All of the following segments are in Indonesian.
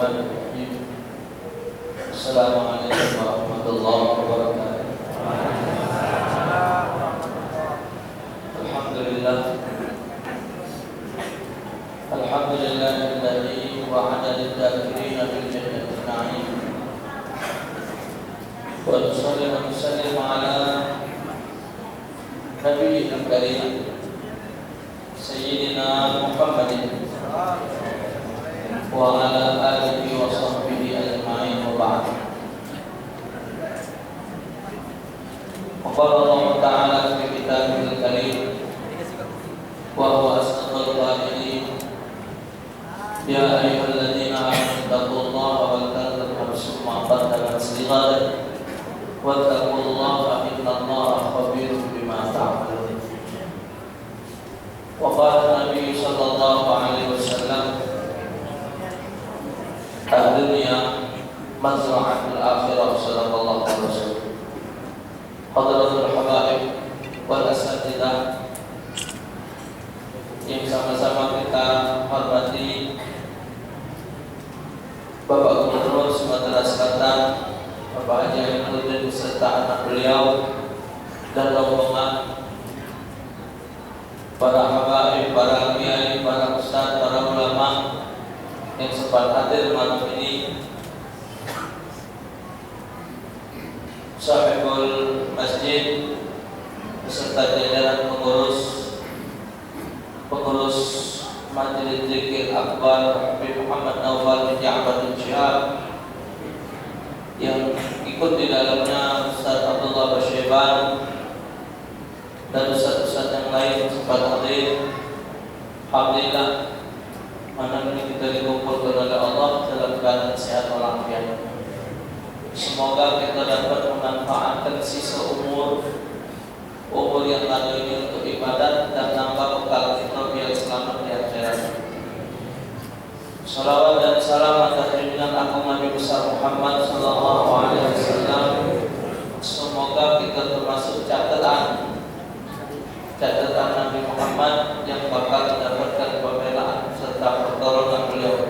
Bismillahirrahmanirrahim. Assalamualaikum warahmatullahi wabarakatuh. Alhamdulillah. Alhamdulillahilladzi wa'ada lidz-dzakirina bil jannati na'im. Wa nusalli wa nusallim ala nabiyyil karim Sayyidina Muhammadin wa ala alihi wa sahbihi ajma'in wa ba'd. Qala Allah Ta'ala fi kitabihil karim wa huwa asdaqul qa'ilin ya ayyuhalladzina amanu taqullaha wal tanzur nafsum ma qaddamat lighad wattaqullaha innallaha khabirun bima ta'malun. Wa qala Nabi sallallahu alaihi wasallam ad-dunya mazra'atul akhirah sallallahu alaihi wasallam. Hadratul habaib wal asatidzah yang sama-sama kita hormati Bapak Gubernur Sumatera Selatan, Bapak Haji Nurdin beserta anak beliau dan rombongan, para habaib, para kiai, para ustaz, para ulama yang sempat hadir malam ini, sahibul masjid beserta jajaran pengurus Majelis Zikir Akbar Habib Muhammad Naufal bin Ja'far bin Syihab, yang ikut di dalamnya Ustaz Abdullah Basyeban dan ustaz-ustaz yang lain sempat hadir. Alhamdulillah, malam ini kita dikumpulkan oleh Allah dalam keadaan sehat walafiat. Semoga kita dapat memanfaatkan sisa umur yang lalu ini untuk ibadat dan nambah bekal kita biar selamat di akhirat. Salawat dan salam atas junjungan agung Nabi besar Muhammad sallallahu alaihi wasallam. Semoga kita termasuk catatan Nabi Muhammad yang bakal mendapatkan pembelaan serta pertolongan beliau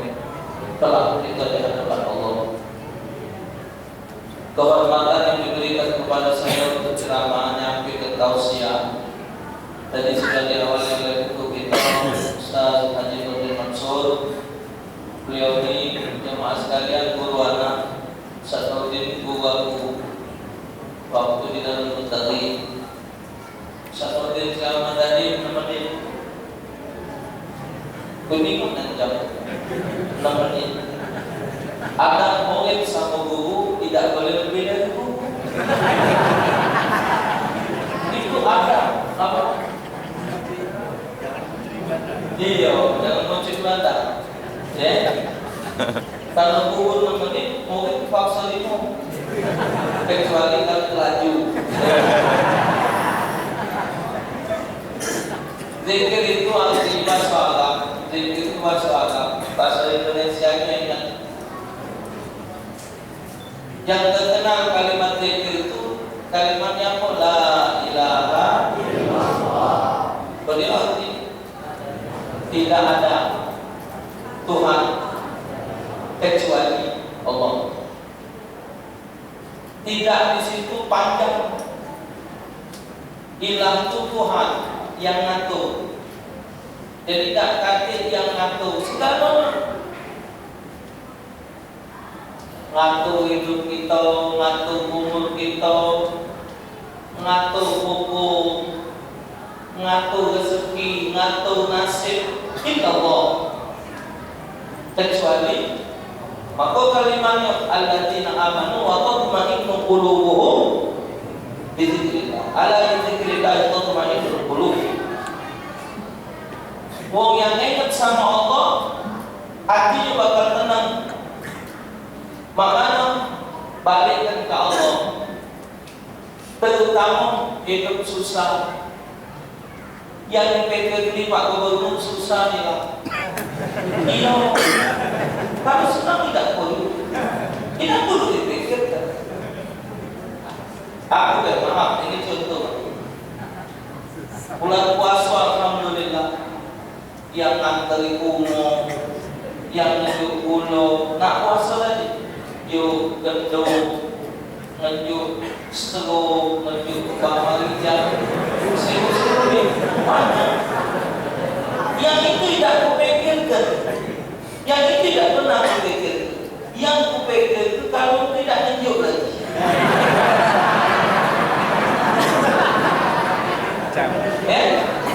telah kita di hadapan Allah. Kehormatan yang diberikan kepada saya untuk ceramahnya Fikih Tausiah tadi sudah diawali oleh guru kita Ustaz Haji Nurdin Mansur. Beliau ini jemaah sekalian guru anak Ustaz Nurdin guru waktu di dalam Mutaqi. Ustaz Nurdin ceramah tadi menemani bingung dan jam 6 menit. Anak murid sama guru tidak boleh lebih dari guru. Itu ada apa? Iya, jangan mencuri bantah. Ya. Kalau guru 6 menit, murid paksa 5. Kecuali kalau laju. Zikir itu harus dibahas agam. Zikir itu bahasa agam. Bahasa Indonesianya yang terkenal kalimat zikir itu kalimatnya apa? La ilaha illallah. Berarti tidak ada Tuhan kecuali Allah. Tidak di situ panjang. Ilah itu Tuhan yang ngatur. Jadi tidak kata yang ngatur segala, ngatur hidup kita, ngatur umur kita, ngatur hukum, ngatur rezeki, ngatur nasib. Allah kecuali maka kalimatnya alladzina amanu wa tatma'innu qulubuhum bi dzikrillah. Ala dzikrillah tatma'innul qulub. Wong yang ingat sama Allah hatinya bakal tenang. Makanya balikkan ke Allah. Terutama hidup susah. Yang dipikir di Pak Gubernur susah nih lah. Iya. Kalau senang tidak perlu. Tidak perlu dipikirkan. Aku maaf, ini contoh. Bulan puasa alhamdulillah, yang nganteri umum, yang nyuruh pulau nak puasa tadi yo gendo ngejuk setengah ngejuk bamari jam seru-seru mana yang itu tidak kupikirkan, yang itu tidak pernah kupikirkan. Yang kupikir itu kalau tidak ngejuk lagi ya,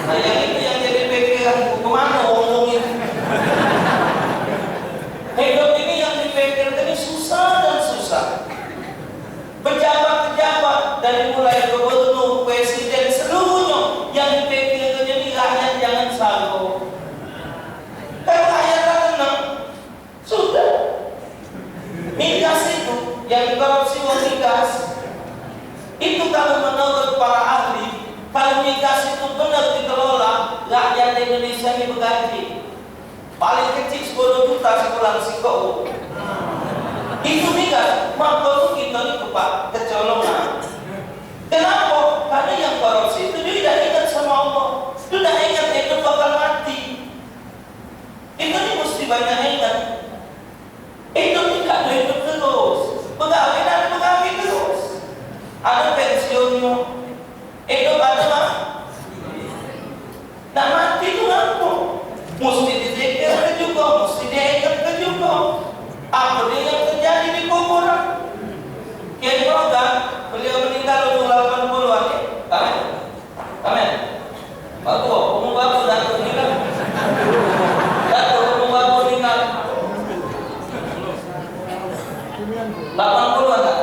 nah yang itu yang jadi pikiran kemana ngomong ini. Hidup ini yang dipikirkan ini susah dan susah. Pejabat-pejabat dari mulai gubernur, presiden, seluruhnya yang dipikirkan jadi rakyat jangan sanggup. Kalau rakyat tenang, sudah. Migas itu yang korupsi migas itu kalau menurut para ahli, kalau migas itu benar dikelola, rakyat Indonesia ini bergaji paling kecil 10 juta sebulan siko. Itu migas, maka itu kita ini kecolongan. Kenapa? Karena yang korupsi itu dia tidak ingat sama Allah, sudah ingat itu bakal mati. Itu ini mesti banyak ingat. Itu tidak hidup terus, pegawai dan pegawai terus. Ada pensiunnya, itu ada mah. Nah mati itu apa? Mesti dipikirkan juga, mesti diingatkan juga. Apa dia yang terjadi di kuburan? Kiai Roga, beliau meninggal umur 80-an ya. Amin. Amin. Pak Tua, umur berapa dah meninggal? Datuk umur berapa meninggal? 80-an tak?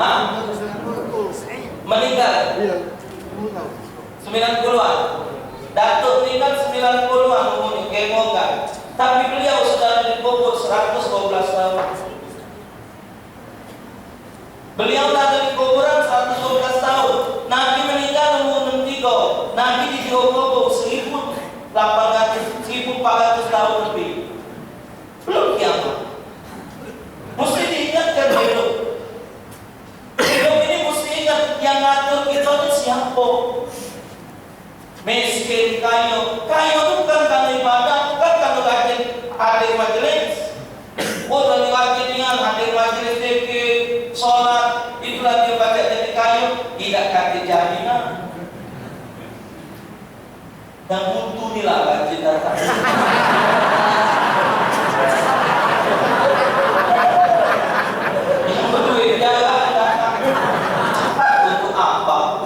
Hah? Meninggal? 90-an. Datuk meninggal 90-an umurnya, Kiai Roga. Tapi beliau sudah dikubur 112 tahun. Beliau ada di kuburan 112 tahun. Nabi meninggal umur 63. Nabi dikubur 1400 tahun lebih. Belum kiamat. Mesti diingatkan hidup. Hidup ini mesti ingat yang ngatur kita ini siapa. Miskin, kaya. Kaya itu bukan karena ibadah, bukan karena rajin hadir majelis. Bukan rajin dengan hadir majelis zikir, sholat, itulah dia baca jadi kaya. Tidak kata jaminan. Dan butuh inilah rajin datang. Yang berduit jalan datang. Untuk apa?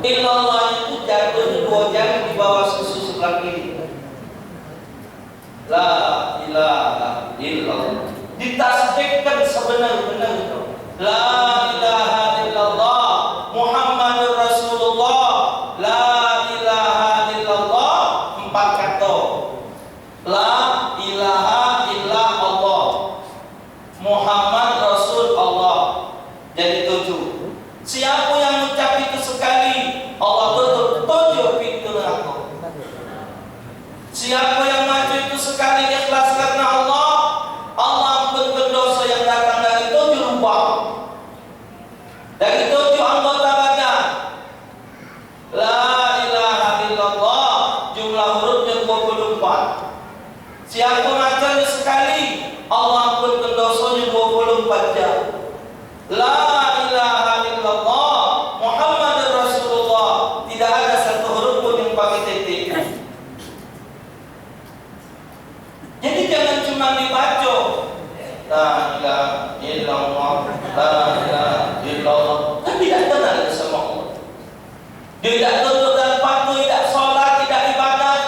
Illallah itu jatuh 2 jari di bawah susu sebelah kiri. La ilaha illallah. Ditasbihkan sebenar-benar itu. La ilaha illallah Muhammadur Rasulullah. La ilaha illallah 4 kata. La ilaha illallah Muhammad Rasul Allah. Jadi 7. Siapa yang mengucap itu sekali, Allah tutup 7 pintu neraka. Siapa yang maju itu sekali ikhlas karena Allah, Allah ampunkan dosa yang datang dari 7 lubang. Dari 7 anggota badan. La ilaha illallah, jumlah hurufnya 24. Siapa macamnya sekali, Allah ampunkan dosanya 24 jam. La ilaha illallah Muhammadur Rasulullah, tidak ada satu huruf pun yang pakai titik. Jadi jangan cuma dibaca la ilaha illallah, la ilaha illallah, kan tidak kenal sama Allah. Dia tidak tunduk dan patuh, tidak sholat, tidak ibadat.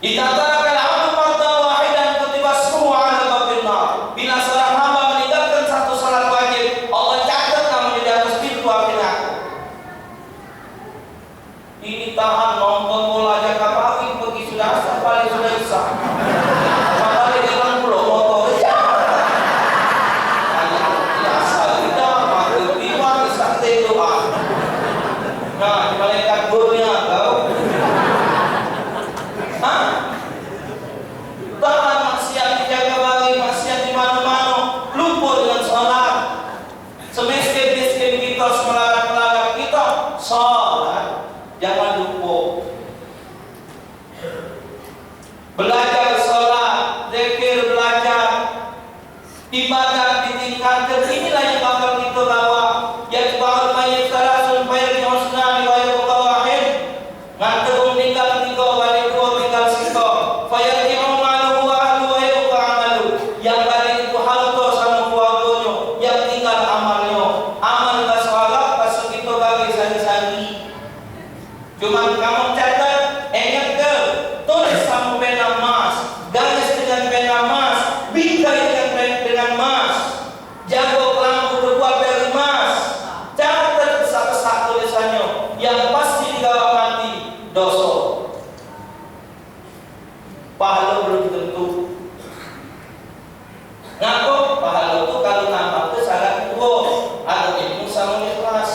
Idza taraka al-'abdu fardan wahidan kutiba ismuhu 'ala babil nar. Bila seorang hamba meninggalkan satu salat wajib, Allah catat namanya di atas pintu api neraka. Ini tahan nonton bola jaga pagi pergi sudah asar balik sudah isya. Balik dengan pulau motor biasa kita makin lima santai doa. Nah, malaikat burnya kau. Tahan maksiat dijaga bagi maksiat di mana-mana, lupa dengan sholat. Semiskin-miskin kita, semelarat-melarat kita, sholat jangan lupa. Belajar sholat, zikir, belajar ibadah ditingkatkan. Inilah yang bakal kita bawa. Yang bakal mayat salasun bayar di husna riwayat wahid. Ngantung tinggal tiga balik dua tinggal siko. Fayar di amalu wa ahlu wa yuqa amalu. Yang balik itu halto sama keluarganya, yang tinggal amalnya. Amal basalat pasal kita bagi sani-sani. Cuma kamu catat, ingat ke? Tulis sama pena emas, garis dengan pena emas, bingkai dengan emas, jago lampu terbuat dari emas. Catat besar-besar tulisannya, yang pasti digawa mati dosa. Pahala belum tentu. Ngaku pahala itu kalau ngamal itu syarat dua, ada ilmu sama ikhlas.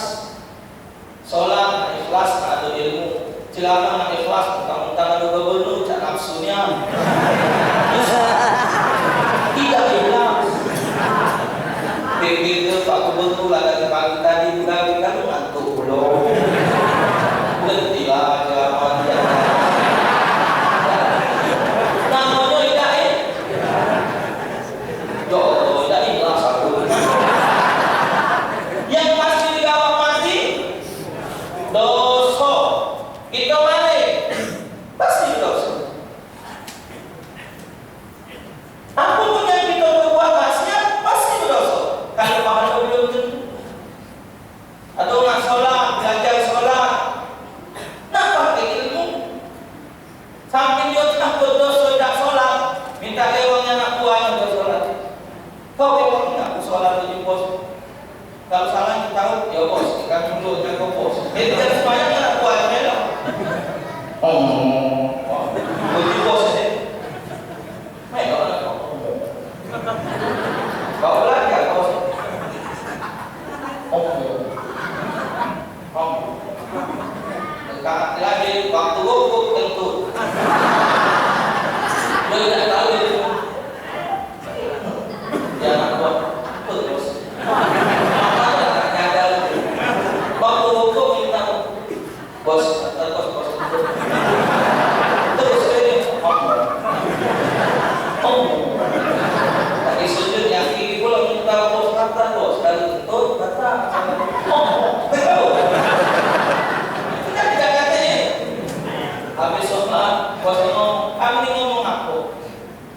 Sholat ikhlas ada ilmu. Silakan ikhlas mentang-mentang ada gubernur cak nafsunya. Tidak ikhlas. Begitu Pak Gubernur ada pagi tadi bukan kamu ngantuk belum. Berhentilah jalan. Namanya tidak tidak ikhlas aku. Yang pasti digawa mati dosa. Kita balik pasti dosa. Apapun yang kita berbuat maksiat pasti berdosa. Kalau pahala belum tentu. Atau nak sholat, belajar sholat, nak pakai ilmu. Sampai dia takut dosa tak sholat, minta lewangnya nak buahnya dia sholat. Kau lewangnya aku sholat di pos. Kalau salah kita tahu, ya bos, kami dulu jaga bos. Itu kan semuanya nak buahnya lah. Di bos ini. Kau belajar bos. Lagi waktu wukuf tentu. Dia tidak tahu itu. Jangan buat terus. Waktu wukuf kita bos. Terus ini. Tadi sujud yang kiri pula minta bos kata bos. Dari itu kata. Betul. Habis sholat, bos ngomong, kami ngomong aku.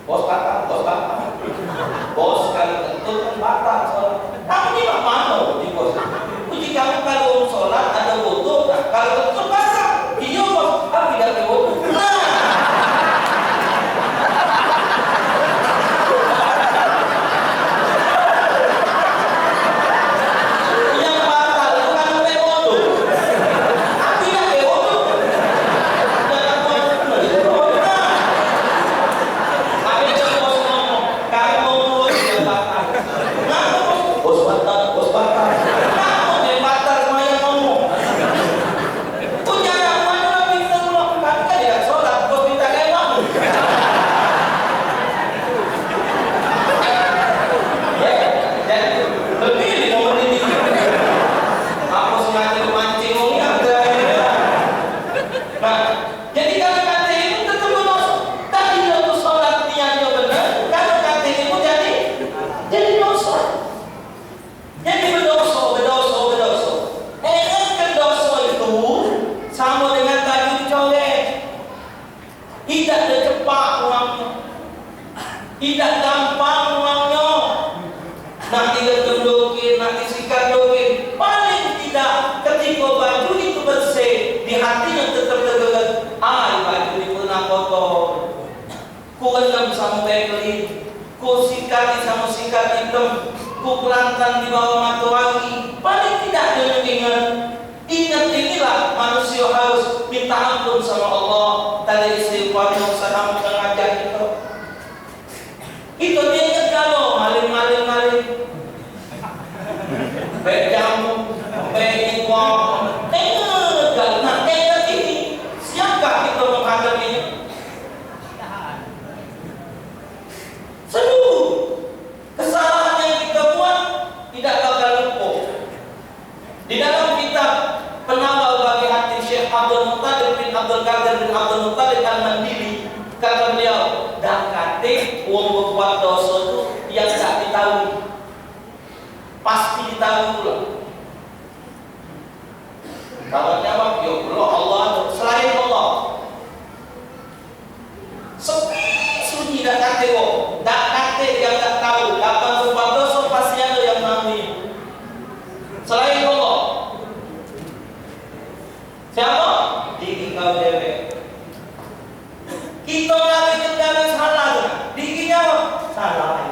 Bos kata. Bos kali tentu kan batal sholat. Kamu ini tak mau di bos. Uji kamu kalau sholat ada wudu, kalau tentu batal. Iya bos, tapi tidak ada wudu. Tidak gampang uangnya. Nak digedukin, nak disikat dokin. Paling tidak ketika baju itu bersih, di hatinya tetap tergeget. Baju ini pernah kotor. ku rendam sama bekelin, ku sikati sama sikat hitam, ku pelantang di bawah matahari. Paling tidak dia ingat. Ingat inilah manusia harus minta ampun sama Allah. Tadi istighfar yang saya mengajak itu. Itu dia ingat kalau maling. Baik jamu, baik uang, ingat ini. Siapkah kita menghadapinya? Seluruh kesalahan yang kita buat tidak bakal lupa. Di dalam kitab Penawar bagi Hati Syekh Abdul Muttalib bin Abdul Qadir bin Abdul Muttalib Al-Mandili, kata beliau, dak kate wong berbuat dosa itu yang tak ditahui, pasti ditahui pula. Kalau jawab, ya Allah, Allah selain Allah. Sepi sunyi dak kate wong, dak kate yang tak tahu kapan berbuat dosa pasti ada yang mengetahui. Selain Allah. Siapa? Diri kau dewe. Kita lagi kendali salah, diri nyawa salah.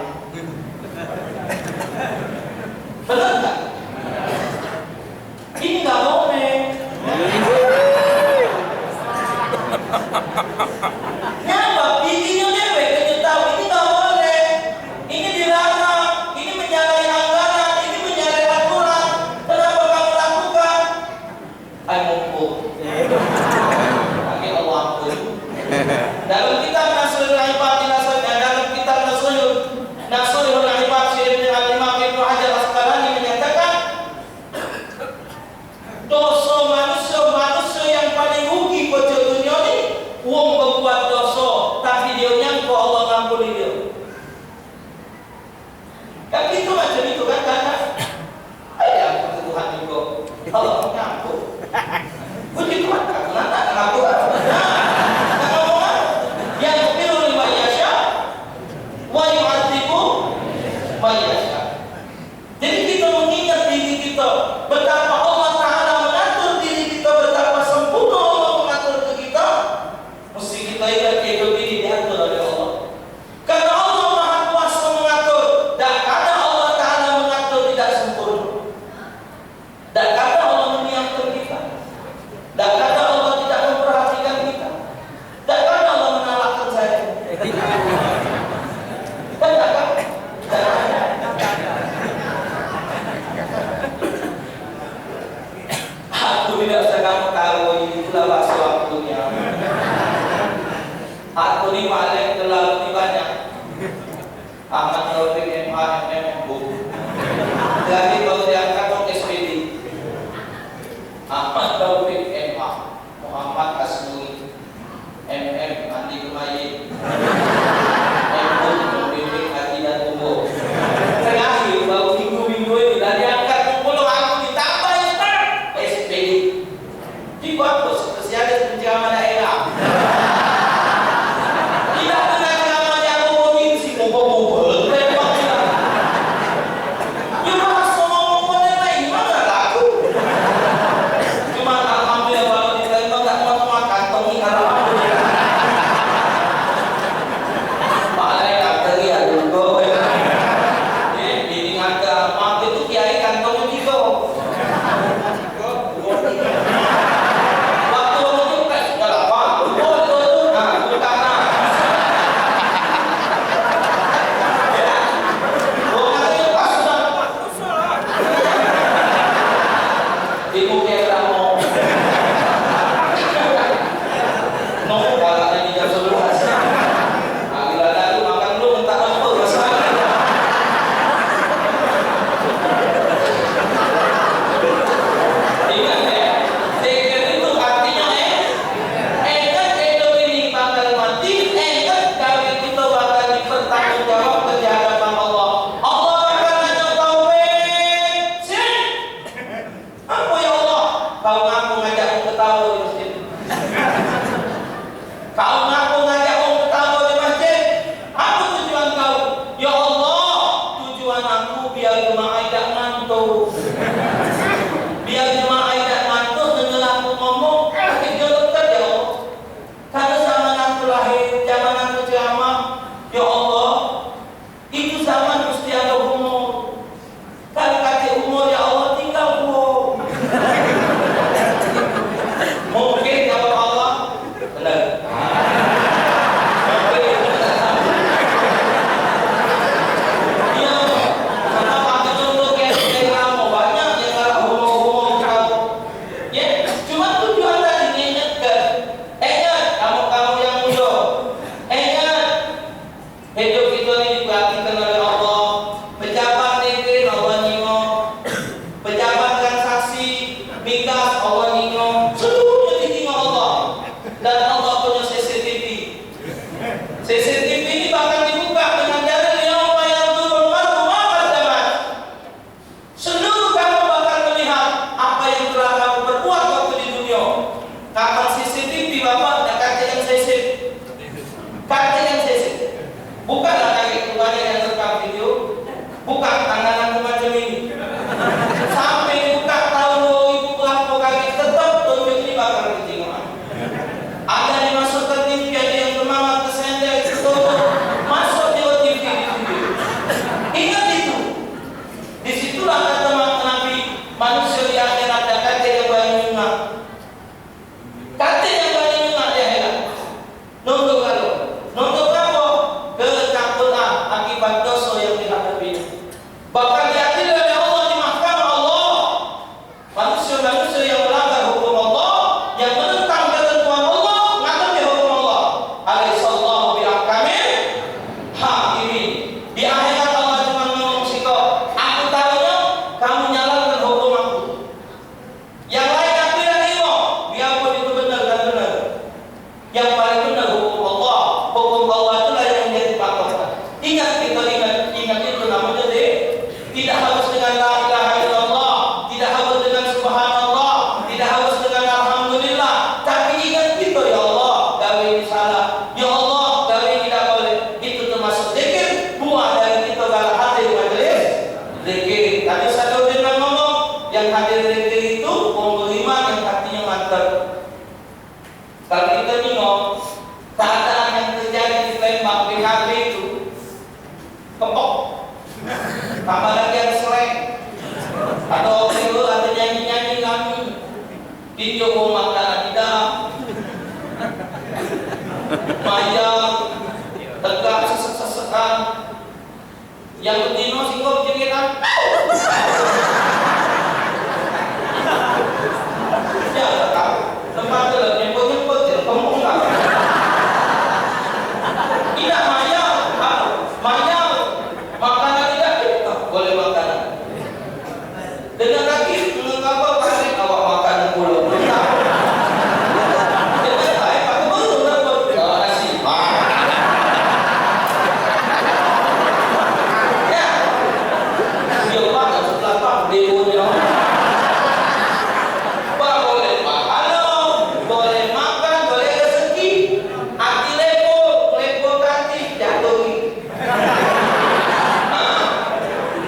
Benar tak? Ini nggak boleh. Nyawa dirinya dewe, kita tahu ini nggak boleh. Ini dilarang, ini menyalahi anggaran, ini menyalahi aturan. Kenapa kamu lakukan? Dalam kitab Nasrul Ibad dalam kitab Nasrul Ibad Syekh Al-Imam Ibnu Hajar Asqalani menyatakan dosa manusia yang paling rugi pada dunia ini wong berbuat dosa tapi dia nyangka Allah ngampuni dia. Kan itu macam itu kan kadang ada Tuhan juga Allah ngampun. Puji Tuhan tak ngampun. Jadi kita mengingat diri kita betapa Allah Ta'ala mengatur diri kita, betapa sempurna Allah mengatur diri kita. Mesti kita ingat hidup ini diatur oleh Allah. Karena Allah Maha Kuasa mengatur, dan karena Allah Ta'ala mengatur tidak sempurna. Dan karena Allah menyiapkan kita, dan karena Allah tidak memperhatikan kita, dan karena Allah mengalahkan saya. Aku tidak usah kamu tahu, itulah bahasa waktunya. Aku ni malah terlalu banyak. Ahmad Taufik MA MM Bu. Jadi kalau diangkat untuk SPD, Ahmad Taufik MA, Muhammad Asmui, MM Andi Kumayin, MU membimbing hati dan tubuh. Terakhir baru minggu-minggu ini dari angkat kumpul aku ditambah SPD. Dibuat spesialis penceramah daerah. Tidak dengan ceramah yang provinsi kumpul-kumpul. Ya bahas ngomong-ngomong yang lain mana laku. Cuma alhamdulillah kalau diterima tak mau kantong ini alhamdulillah. Balai kata dia dulu. Ini kata mak itu kiai kantong tiga. migas Allah ningo, seluruhnya ditingo Allah. Dan Allah punya CCTV. CCTV ini bahkan dibuka dengan dalil yauma yanzurul mar'u ma qaddamat. Seluruh kamu bakal melihat apa yang telah kamu perbuat waktu di dunia. Kapan CCTV Bapak? Kata yang CCTV. Kata yang CCTV. Bukanlah kayak banyak yang rekam video. Bukan tangan macam ini. Sampai dibuka tahun 2000 berapa kali tetap tunjuk ini bakal ditinggal. Ada yang masuk ke TV, ada yang semangat kesendek itu masuk di TV itu. Ingat itu. Disitulah kata Nabi, manusia di akhirat ada kata yang banyak ingat. Kata yang banyak ingat ya heran. Nunduk kalau, nunduk apa? Ketakutan akibat dosa yang dihadapi. Bahkan diadili oleh Allah di mahkamah Allah. Manusia-manusia yang melanggar hukum Allah, yang menentang ketentuan Allah, menghadapi hukum Allah. Alaihissallahu bi'ahkamil hakimin. Di akhirat Allah cuma ngomong sikap, aku tahunya kamu nyalakan hukum aku. Yang lain aku tidak terima, biarpun itu benar dan benar. Yang paling benar hukum Allah. Hukum Allah itulah yang menjadi patokan. Ingat kita ingat itu namanya tidak harus dengan la ilaha illallah, tidak harus dengan subhanallah, tidak harus dengan alhamdulillah, tapi ingat kita ya Allah, gawe ini salah, ya Allah, gawe tidak boleh. Itu termasuk zikir, buah dari kita kalau hadir majelis zikir. Tadi saya udah ngomong, yang hadir zikir itu orang beriman yang hatinya mantap. Kalau kita nengok keadaan yang terjadi di Lembang PKB itu kepok, tambah lagi yang selek atau video ada nyanyi-nyanyi kami video mau makanan tidak maya tegak sesek-sesekan yang bedino singkop jegitan ya tak tempat dalam nyemput-nyemput tidak ngomong tak tidak maya makanan tidak boleh makanan dengan kaki mengapa kasih awak makan pulau dengan saya pakai betul dapat nasi ya dia makan setelah pak dewonya boleh makan boleh makan boleh rezeki hati lepo kaki jatuh.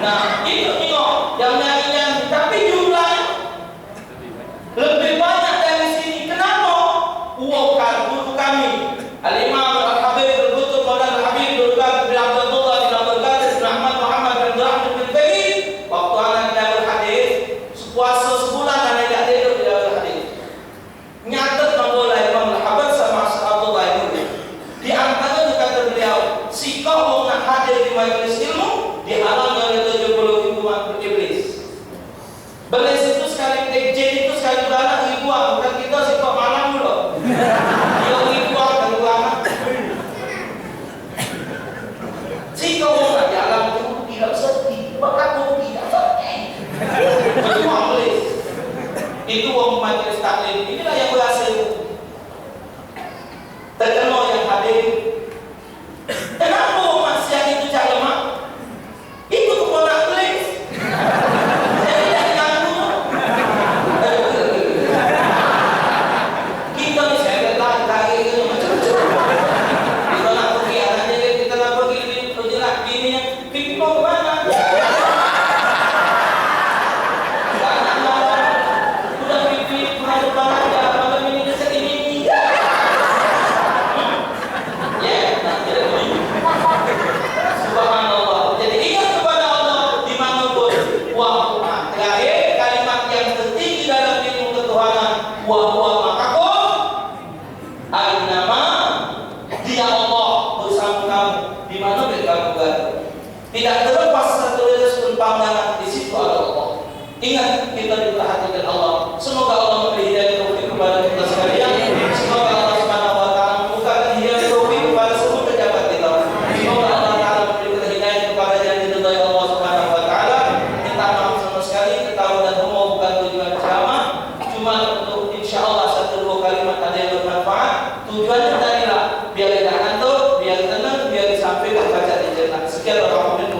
Nah, itu yang nyanyi-nyanyi, tapi jumlahnya lebih banyak dari sini. Kenapa? Uangkan guru kami, Al-Imam Al-Habib Al-Qutub Al-Habib Al-Qadir bin Abdullah bin Abdul Qadir bin Ahmad Muhammad bin Rahman bin Fahid. Waktu anak di Darul Hadis, puasa sebulan anak tidak tidur di Darul Hadis. Nyatet membola Imam Al-Habib sama Abdullah itu. Di antara kata beliau, si kau nak hadir di majelis ilmu dihalang oleh 70 ribuan iblis. Belis itu sekali jin itu sekali beranak ribuan, bukan kita sih kok malam dulu. Dia ribuan kalau beranak. Si kau nak di alam itu tidak sedih, bahkan tidak sedih. Cuma belis. Itu orang majelis taklim. Inilah yang berhasil. Terkenal yang hadir. Kenapa manusia itu cak lemah? Itu keponak gelis. Jadi tidak diganggu. Kita ni saya lagi gitu macam-macam. Kita nak pergi anaknya, kita nak pergi berjelas bini pipi mau kemana? Udah pipi kurang depan aja, malam ini dia segini. Subhanallah. Jadi ingat kepada Allah dimanapun. Wah, terakhir kalimat yang tertinggi dalam ilmu ketuhanan. Wah, makakum ainama dia Allah bersama kamu di mana kamu berada. Tidak terlepas satu detik pun pandangan di situ ada Allah. Ingat kita diperhatikan Allah. Semoga Allah memberi hidayah taufik kepada kita sekalian. Semoga Allah Subhanahu wa taala membukakan hidayah taufik kepada semua pejabat kita. Semoga Allah taala memberi hidayah kepada yang diridhai Allah Subhanahu wa taala. Minta maaf sama sekali ketahuan dan umum bukan tujuan ceramah. sekian, warahmatullahi